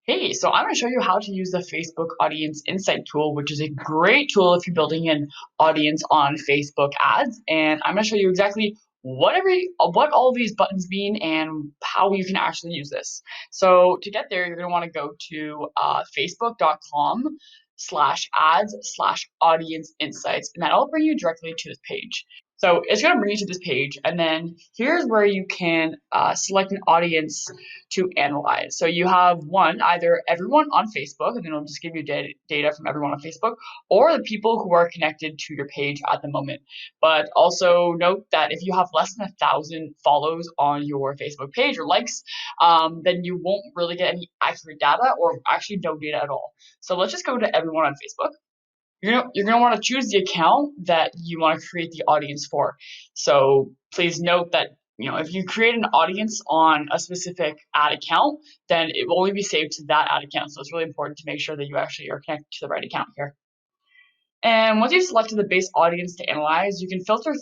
Hey, so I'm going to show you how to use the Facebook Audience Insight tool, which is a great tool if you're building an audience on Facebook ads. And I'm going to show you exactly what all these buttons mean and how you can actually use this. So to get there, you're going to want to go to facebook.com/ads/audience insights, and that'll bring you directly to this page. So it's going to bring you to this page, and then here's where you can select an audience to analyze. So you have either everyone on Facebook, and then it'll just give you data from everyone on Facebook, or the people who are connected to your page at the moment. But also note that if you have less than 1,000 follows on your Facebook page or likes, then you won't really get any accurate data or actually no data at all. So let's just go to everyone on Facebook. You're gonna want to choose the account that you want to create the audience for. So please note that if you create an audience on a specific ad account, then it will only be saved to that ad account. So it's really important to make sure that you actually are connected to the right account here. And once you've selected the base audience to analyze, you can filter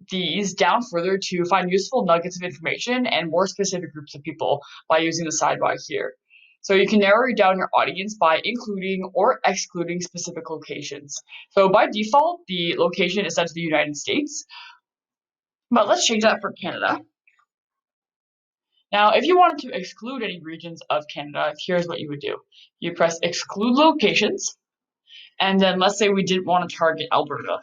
these down further to find useful nuggets of information and more specific groups of people by using the sidebar here. So you can narrow down your audience by including or excluding specific locations. So by default, the location is set to the United States, but let's change that for Canada. Now, if you wanted to exclude any regions of Canada, here's what you would do. You press exclude locations, and then let's say we didn't want to target Alberta.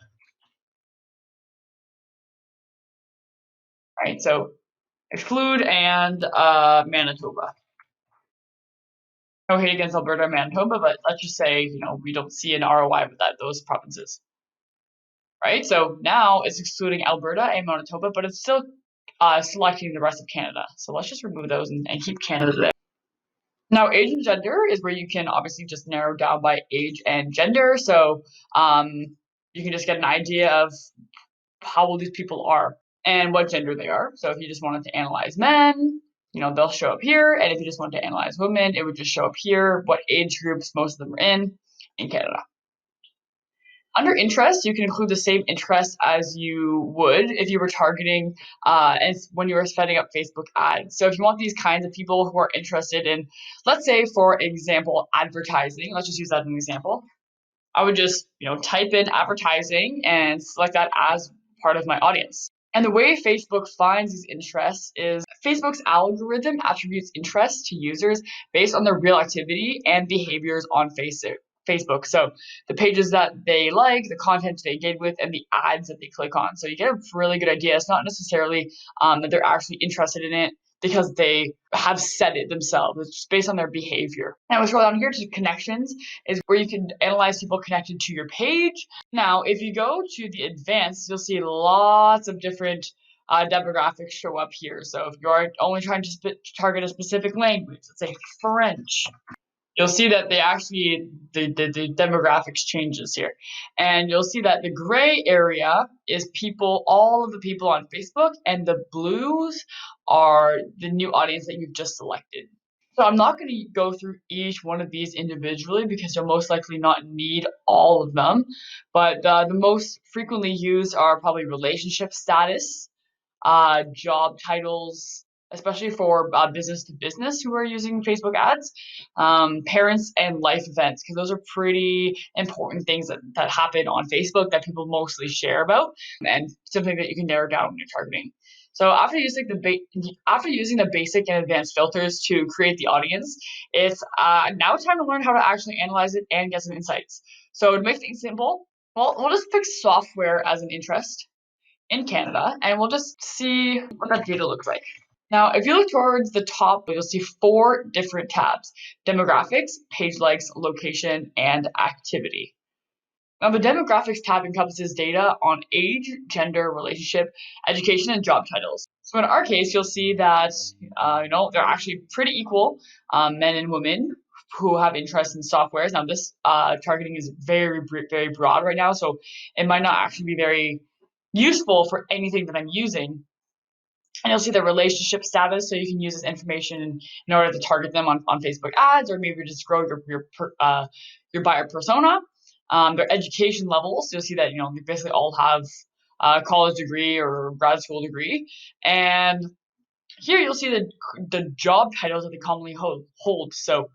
Right, so exclude and Manitoba. No hate against Alberta and Manitoba, but let's just say, we don't see an ROI with those provinces. Right, so now it's excluding Alberta and Manitoba, but it's still selecting the rest of Canada. So let's just remove those and keep Canada there. Now, age and gender is where you can obviously just narrow down by age and gender. So you can just get an idea of how old these people are and what gender they are. So if you just wanted to analyze men, they'll show up here. And if you just wanted to analyze women, it would just show up here what age groups most of them are in Canada. Under interest, you can include the same interests as you would if you were targeting and when you were setting up Facebook ads. So if you want these kinds of people who are interested in, let's say, for example, advertising, let's just use that as an example. I would just, type in advertising and select that as part of my audience. And the way Facebook finds these interests is Facebook's algorithm attributes interests to users based on their real activity and behaviors on Facebook. So the pages that they like, the content they engage with, and the ads that they click on. So you get a really good idea. It's not necessarily that they're actually interested in it because they have said it themselves. It's just based on their behavior. Now we scroll down here to connections is where you can analyze people connected to your page. Now, if you go to the advanced, you'll see lots of different demographics show up here. So if you're only trying to target a specific language, let's say French, you'll see that the demographics changes here. And you'll see that the gray area is all of the people on Facebook, and the blues are the new audience that you've just selected. So I'm not going to go through each one of these individually because you'll most likely not need all of them. But the most frequently used are probably relationship status, job titles, especially for business to business who are using Facebook ads, parents, and life events, because those are pretty important things that happen on Facebook that people mostly share about, and something that you can narrow down when you're targeting. So after using the basic and advanced filters to create the audience, it's now time to learn how to actually analyze it and get some insights. So to make things simple, well, we'll just pick software as an interest in Canada, and we'll just see what that data looks like. Now, if you look towards the top, you'll see 4 different tabs: demographics, page likes, location, and activity. Now, the demographics tab encompasses data on age, gender, relationship, education, and job titles. So in our case, you'll see that they're actually pretty equal, men and women who have interest in softwares. Now, this targeting is very, very broad right now, so it might not actually be very useful for anything that I'm using. And you'll see the relationship status, so you can use this information in order to target them on Facebook ads, or maybe just grow your buyer persona. Their education levels, you'll see that they basically all have a college degree or grad school degree. And here you'll see the job titles that they commonly hold. So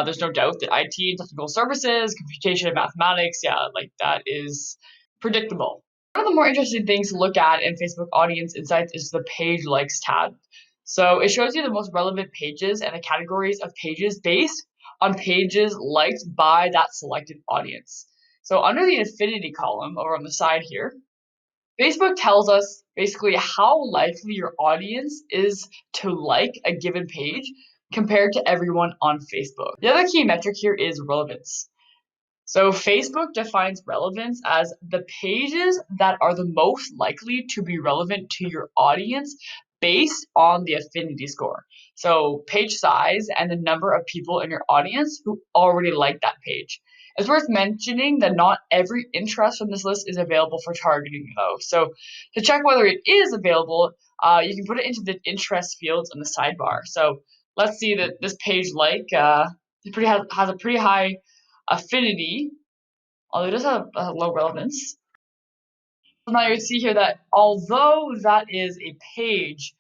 There's no doubt that IT and technical services, computation and mathematics, yeah, like that is predictable. One of the more interesting things to look at in Facebook Audience Insights is the Page Likes tab. So it shows you the most relevant pages and the categories of pages based on pages liked by that selected audience. So under the affinity column over on the side here, Facebook tells us basically how likely your audience is to like a given page compared to everyone on Facebook. The other key metric here is relevance. So Facebook defines relevance as the pages that are the most likely to be relevant to your audience based on the affinity score. So page size and the number of people in your audience who already like that page. It's worth mentioning that not every interest from this list is available for targeting though. So to check whether it is available, you can put it into the interest fields on the sidebar. So let's see that this page has a pretty high affinity, although it does have low relevance. So now you see here that although that is a page,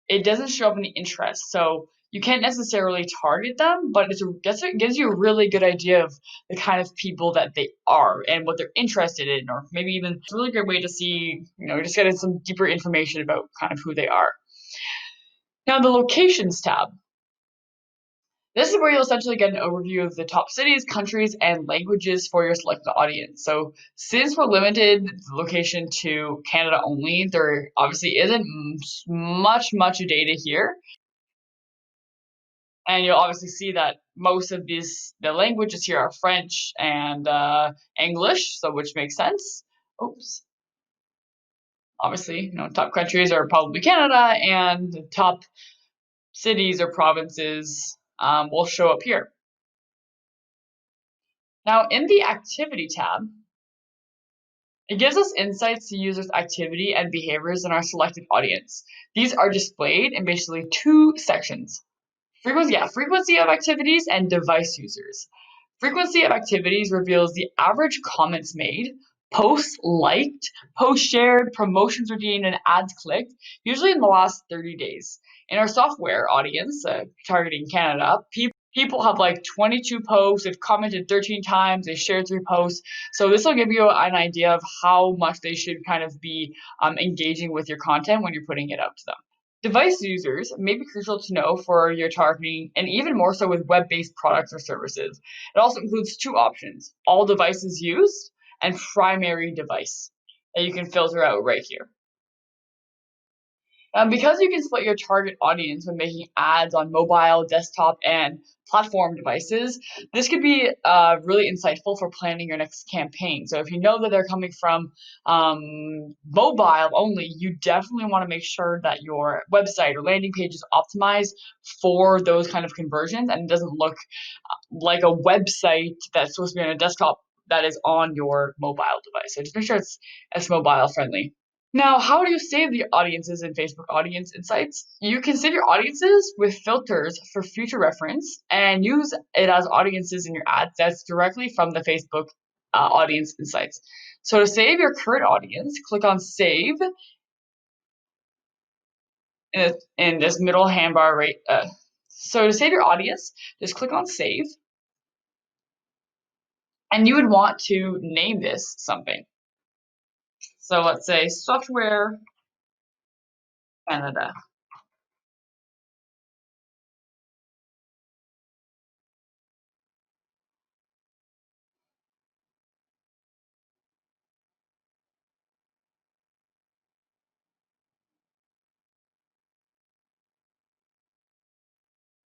it doesn't show up in the interest. So you can't necessarily target them, but it gives you a really good idea of the kind of people that they are and what they're interested in, or maybe even it's a really great way to see, just getting some deeper information about kind of who they are. Now the locations tab. This is where you'll essentially get an overview of the top cities, countries, and languages for your selected audience. So since we're limited the location to Canada only, there obviously isn't much data here. And you'll obviously see that most of the languages here are French and English, so which makes sense. Oops. Obviously, top countries are probably Canada, and the top cities or provinces will show up here. Now, in the Activity tab, it gives us insights to users' activity and behaviors in our selected audience. These are displayed in basically two sections. Frequency of activities and device users. Frequency of activities reveals the average comments made, posts liked, posts shared, promotions redeemed, and ads clicked, usually in the last 30 days. In our software audience, targeting Canada, people have like 22 posts, they've commented 13 times, they shared 3 posts. So this will give you an idea of how much they should kind of be engaging with your content when you're putting it out to them. Device users may be crucial to know for your targeting, and even more so with web-based products or services. It also includes 2 options, all devices used and primary device, that you can filter out right here. Because you can split your target audience when making ads on mobile, desktop, and platform devices, this could be really insightful for planning your next campaign. So if you know that they're coming from mobile only, you definitely want to make sure that your website or landing page is optimized for those kind of conversions and it doesn't look like a website that's supposed to be on a desktop that is on your mobile device. So just make sure it's mobile friendly. Now, how do you save the audiences in Facebook Audience Insights? You can save your audiences with filters for future reference and use it as audiences in your ads. That's directly from the Facebook Audience Insights. So to save your current audience, click on Save in this middle handbar right. So to save your audience, just click on Save. And you would want to name this something. So let's say Software Canada.